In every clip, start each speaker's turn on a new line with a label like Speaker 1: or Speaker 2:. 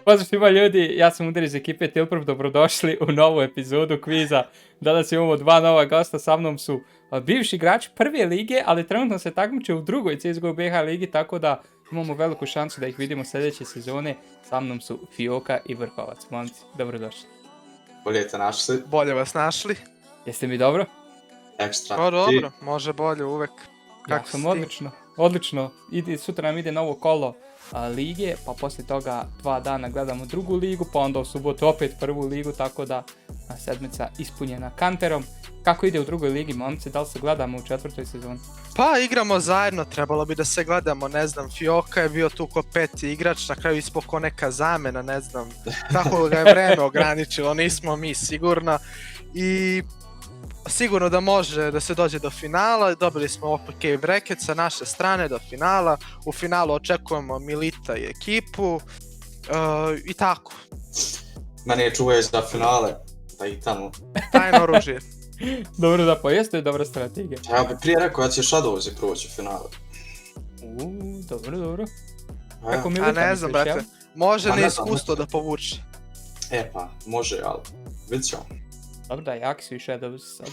Speaker 1: Pozdrav svima ljudi, ja sam Udar iz ekipe Tilprov, dobrodošli u novu epizodu kviza. Danas imamo dva nova gosta, sa mnom su bivši igrači prve lige, ali trenutno se takmiče u drugoj CSGO BH ligi, tako da imamo veliku šansu da ih vidimo sljedeće sezone. Sa mnom su Fioka i Vrhovac. Momci, dobrodošli.
Speaker 2: Bolje te našli.
Speaker 3: Bolje vas našli.
Speaker 1: Jeste mi dobro?
Speaker 2: Ekstra.
Speaker 3: O, dobro, može bolje uvek.
Speaker 1: Ja sam odlično. Sutra nam ide novo kolo lige, pa poslije toga 2 dana gledamo drugu ligu, pa onda u subotu opet prvu ligu, tako da sedmica ispunjena kanterom. Kako ide u drugoj ligi, momci, da li se gledamo u 4. sezoni?
Speaker 3: Pa igramo zajedno, trebalo bi da se gledamo, ne znam, Fioka je bio tu ko 5. igrač, na kraju ispoko neka zamena, ne znam, tako ga je vreme ograničilo, nismo mi sigurno. I sigurno da može da se dođe do finala, dobili smo OPK bracket sa naše strane do finala, u finalu očekujemo Milita i ekipu i tako.
Speaker 2: Mene je čuvaju za finale, da i tamo.
Speaker 3: Tajno oružje.
Speaker 1: Dobro da, pa jeste dobra strategija.
Speaker 2: Ja bih prije rekao da će Shadowsi proći u finale.
Speaker 1: Dobro.
Speaker 2: Kako
Speaker 3: A ne znam, brate, može neiskustvo da povuče.
Speaker 2: Pa, može, ali vidit ćemo.
Speaker 1: Dobro da, jaki su i Shadows sad.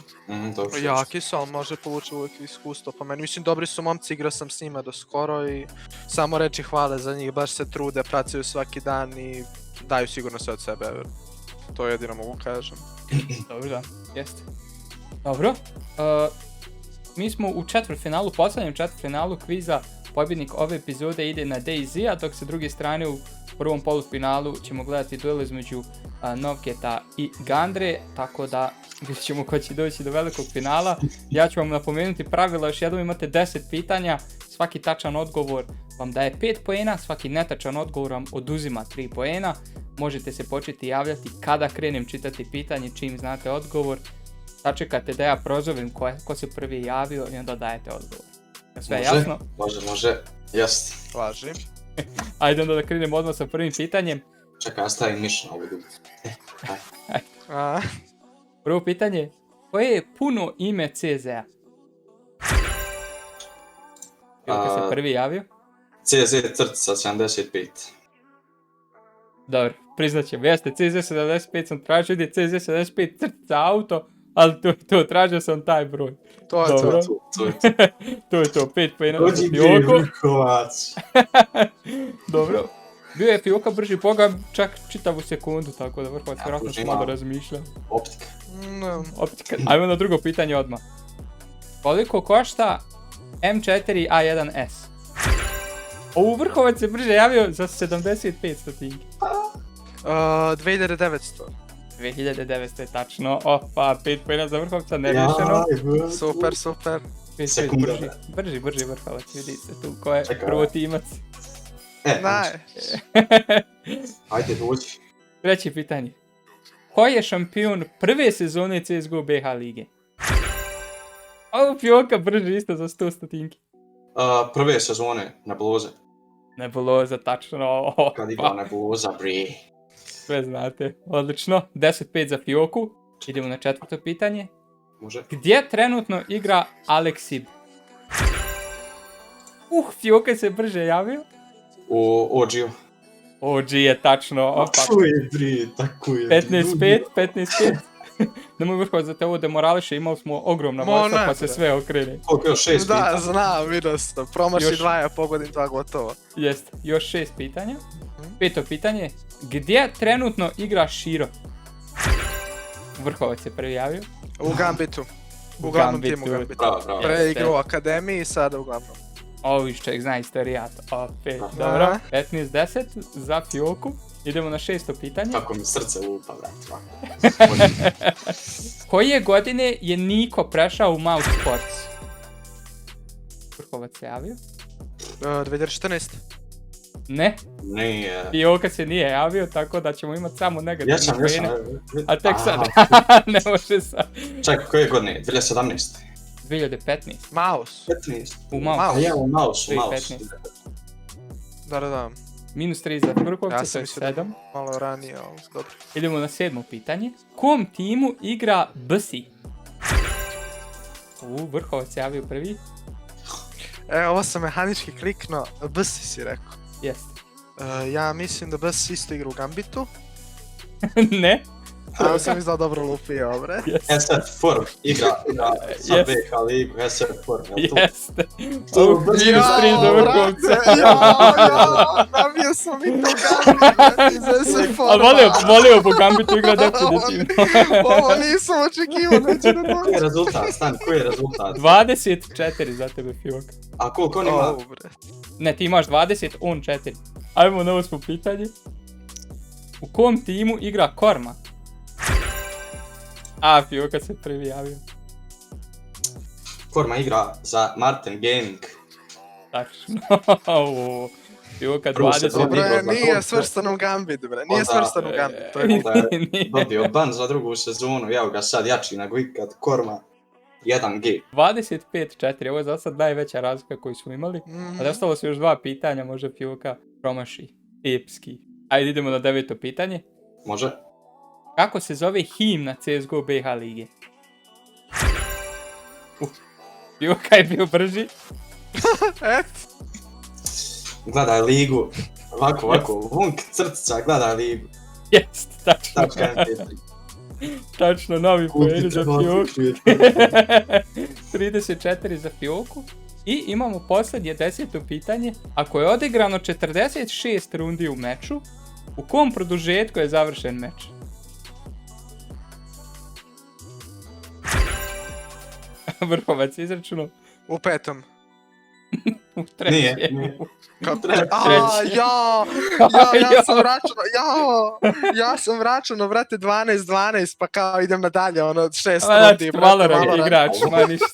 Speaker 3: Jaki su, ali može povući uvijek iskustvo po meni. Mislim, dobri su momci, igrao sam s njima do skoro i samo reći hvale za njih, baš se trude, pracuju svaki dan i daju sigurno sve od sebe. To jedino mogu kažem.
Speaker 1: Dobro da, jeste. Dobro, mi smo u četvrtfinalu, posljednjem četvrtfinalu kviza. Pobjednik ove epizode ide na DayZ, dok sa druge strane u prvom polufinalu ćemo gledati duel između Novketa i Gandre, tako da vidjet ćemo ko će doći do velikog finala. Ja ću vam napomenuti pravila, još jednom imate 10 pitanja, svaki tačan odgovor vam daje 5 poena, svaki netačan odgovor vam oduzima 3 poena. Možete se početi javljati kada krenem čitati pitanje, čim znate odgovor. Sačekate da ja prozovem ko se prvi javio i onda dajete odgovor. Sve
Speaker 2: može,
Speaker 1: jasno?
Speaker 2: Može, jest.
Speaker 3: Važi.
Speaker 1: Ajde onda da krenemo odmah sa prvim pitanjem.
Speaker 2: Čekaj, ja stavim miš na ovu dugu.
Speaker 1: Prvo pitanje, koje je puno ime CZ-a? Kako se prvi javio?
Speaker 2: CZ-75.
Speaker 1: Dobro, priznat ćemo, jeste, CZ-75 sam tražio, ide CZ-75 auto, ali to tražio sam taj broj.
Speaker 3: To je to.
Speaker 1: To je to, 5 pojena za
Speaker 2: Fioku. Vrhovac.
Speaker 1: Dobro. Bio je Fioka brži boga čak čitavu sekundu, tako da Vrhovac vjerojatno se malo razmišlja.
Speaker 2: Optika.
Speaker 1: Ajmo na drugo pitanje odmah. Koliko košta M4A1S? Ovu Vrhovac se brže javio za 75 stotinki.
Speaker 3: 2900.
Speaker 1: 2900 je tačno. Opa, 5 pojena za Vrhovca, nerešeno.
Speaker 3: Super.
Speaker 1: Brži Vrhovac, vidi se tu ko je prvotimac.
Speaker 2: Ajde, dođi.
Speaker 1: Treće pitanje. Ko je šampion prve sezone CSGO BH lige? Ovo Fioka brži isto za 100 stotinki.
Speaker 2: Prve sezone Nebuloze.
Speaker 1: Nebuloza, tačno.
Speaker 2: Kad igra Nebuloza, bre.
Speaker 1: Sve znate, odlično. 10-5 za Fioku. Idemo na četvrto pitanje.
Speaker 2: Može.
Speaker 1: Gdje trenutno igra Aleksib? Fioka se brže javio.
Speaker 2: U OG-u.
Speaker 1: OG je tačno.
Speaker 2: Tako je, bre, tako je.
Speaker 1: 15-5. Nemoj Vrhovac da te ovo demorališe, imali smo ogromna vojska pa se sve okrene.
Speaker 2: Koliko još 6 pitanja?
Speaker 3: Da, znam, vidio sam. Promaši 2, ja pogodim 2 gotovo.
Speaker 1: Jest, još 6 pitanja. Peto pitanje. Gdje trenutno igra Shiro? Vrhovac se prvi javio.
Speaker 3: U Gambitu. U glavnom timu Gambitu.
Speaker 2: Bravo.
Speaker 3: Pre igra u akademiji i sada u glavnom.
Speaker 1: Oviš čovjek zna istorijat. Opet, dobro. 15-10 za Fioku. Idemo na 6. pitanje.
Speaker 2: Kako mi srce lupa, vrat.
Speaker 1: Koje godine je Niko prešao u Mouse Sports? Vrhovac se javio.
Speaker 3: 2014.
Speaker 1: Ne.
Speaker 2: Nije.
Speaker 1: Fioka se nije javio, tako da ćemo imati samo negativne pojene. A tek sad. Ne može sad.
Speaker 2: Čekaj, koje godine? 2017.
Speaker 1: 2015.
Speaker 3: Mouse.
Speaker 2: 15.
Speaker 1: U Mouse.
Speaker 2: A ja, u Mouse.
Speaker 1: 2015.
Speaker 3: Da.
Speaker 1: Minus 3 za Vrhovca, to je 7.
Speaker 3: Malo ranije, ali dobro.
Speaker 1: Idemo na 7. pitanje. Kom timu igra Bsi? Vrhovac se javio prvi.
Speaker 3: Ovo sam mehanički kliknuo, Bsi si rekao.
Speaker 1: Jeste.
Speaker 3: Ja mislim da Bes isto igra u Gambitu.
Speaker 1: Ne?
Speaker 3: A sam izdao dobro lupio, bre.
Speaker 1: Yes.
Speaker 2: SF Form igra sa
Speaker 1: Yes.
Speaker 2: BH ligu, SF Form, jel to?
Speaker 1: Jeste.
Speaker 2: To
Speaker 1: Oh,
Speaker 2: brzo
Speaker 1: minus 3 za vrhovca.
Speaker 3: Nabio sam i to Gambit, iz SF
Speaker 1: Ali volio po Gambitu igra definitivno.
Speaker 3: Ovo nisam očekivao, neće da
Speaker 2: Koji je rezultat, stani, koji je rezultat?
Speaker 1: 24 za tebe, Fioka.
Speaker 2: A koliko on ima?
Speaker 3: bre.
Speaker 1: Ne, ti imaš 20, on 4. Ajmo na 8. pitanje. U kom timu igra Korma? A, Fioka se prvi javio.
Speaker 2: Korma igra za Martin Gaming.
Speaker 1: Tačno. Fioka
Speaker 2: Prvo se
Speaker 1: 20.
Speaker 2: dobro.
Speaker 3: Bre,
Speaker 2: za
Speaker 3: nije
Speaker 2: Kormu.
Speaker 3: svrstan u Gambit, bre. Nije
Speaker 2: Onda,
Speaker 3: svrstan u Gambit, to je
Speaker 2: Onda je dobio ban za drugu sezonu, evo ga sad jači nego ikad, Korma 1G.
Speaker 1: 25-4, ovo je za sad najveća razlika koju smo imali. A da ostalo su još 2 pitanja, može Fioka promaši. Epski. Ajde idemo na 9. pitanje.
Speaker 2: Može?
Speaker 1: Kako se zove himna CSGO BH lige? Fioka je bio brži.
Speaker 2: Gledaj ligu. Ovako, vunk crtica, gledaj ligu.
Speaker 1: Jest, tačno.
Speaker 2: Tačka MP3.
Speaker 1: Tačno, novi poeni za Fioku.
Speaker 2: Fioku.
Speaker 1: 34 za Fioku. I imamo posljednje 10. pitanje. Ako je odigrano 46 rundi u meču, u kom produžetku je završen meč? Vrhovac izračuno
Speaker 3: U petom.
Speaker 1: u trećem.
Speaker 2: Nije.
Speaker 3: Kako?
Speaker 2: Treći.
Speaker 3: Ja sam vraćano, brate, 12, pa kao idem nadalje, ono, 6 rundi, brate,
Speaker 1: Valorant igrač, ma ništa.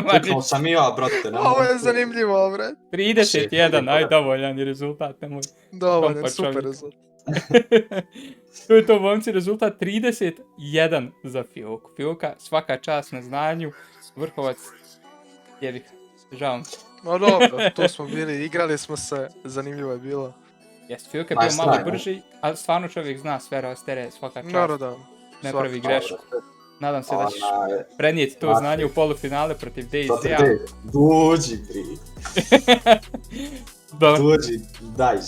Speaker 1: Ma
Speaker 2: Kliknuo
Speaker 1: ništa.
Speaker 2: sam i ja, brate. ne
Speaker 3: Ovo je
Speaker 2: mogu.
Speaker 3: zanimljivo, bre.
Speaker 1: 31, aj dovoljan je rezultat, nemoj.
Speaker 3: Dovoljan,
Speaker 1: Kompa
Speaker 3: super
Speaker 1: čovjek.
Speaker 3: rezultat.
Speaker 1: To je to, momci, rezultat 31 za Fioku. Fioka, svaka čast na znanju, Vrhovac, jebik, žao mi se.
Speaker 3: No dobro, tu smo bili, igrali smo se, zanimljivo je bilo.
Speaker 1: Jest, Fioka je bio
Speaker 2: Majstor,
Speaker 1: malo
Speaker 2: ajmo.
Speaker 1: brži, ali stvarno čovjek zna sve rastere, svaka čast,
Speaker 3: Naravno da.
Speaker 1: ne pravi
Speaker 3: svaka-
Speaker 1: grešku. Nadam se da ćeš
Speaker 2: Onaj,
Speaker 1: prenijeti to znanje u polufinale protiv
Speaker 2: to ti
Speaker 1: DayZ-a.
Speaker 2: te- Dođi, pri.
Speaker 1: Dobro,
Speaker 2: Dođi, dajš.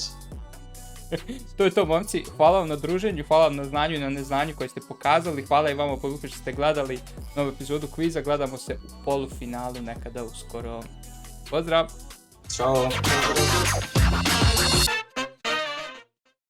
Speaker 1: to je to, momci. Hvala vam na druženju, hvala vam na znanju i na neznanju koje ste pokazali. Hvala i vama koliko što ste gledali novu epizodu kviza. Gledamo se u polufinalu nekada uskoro. Pozdrav!
Speaker 2: Ćao.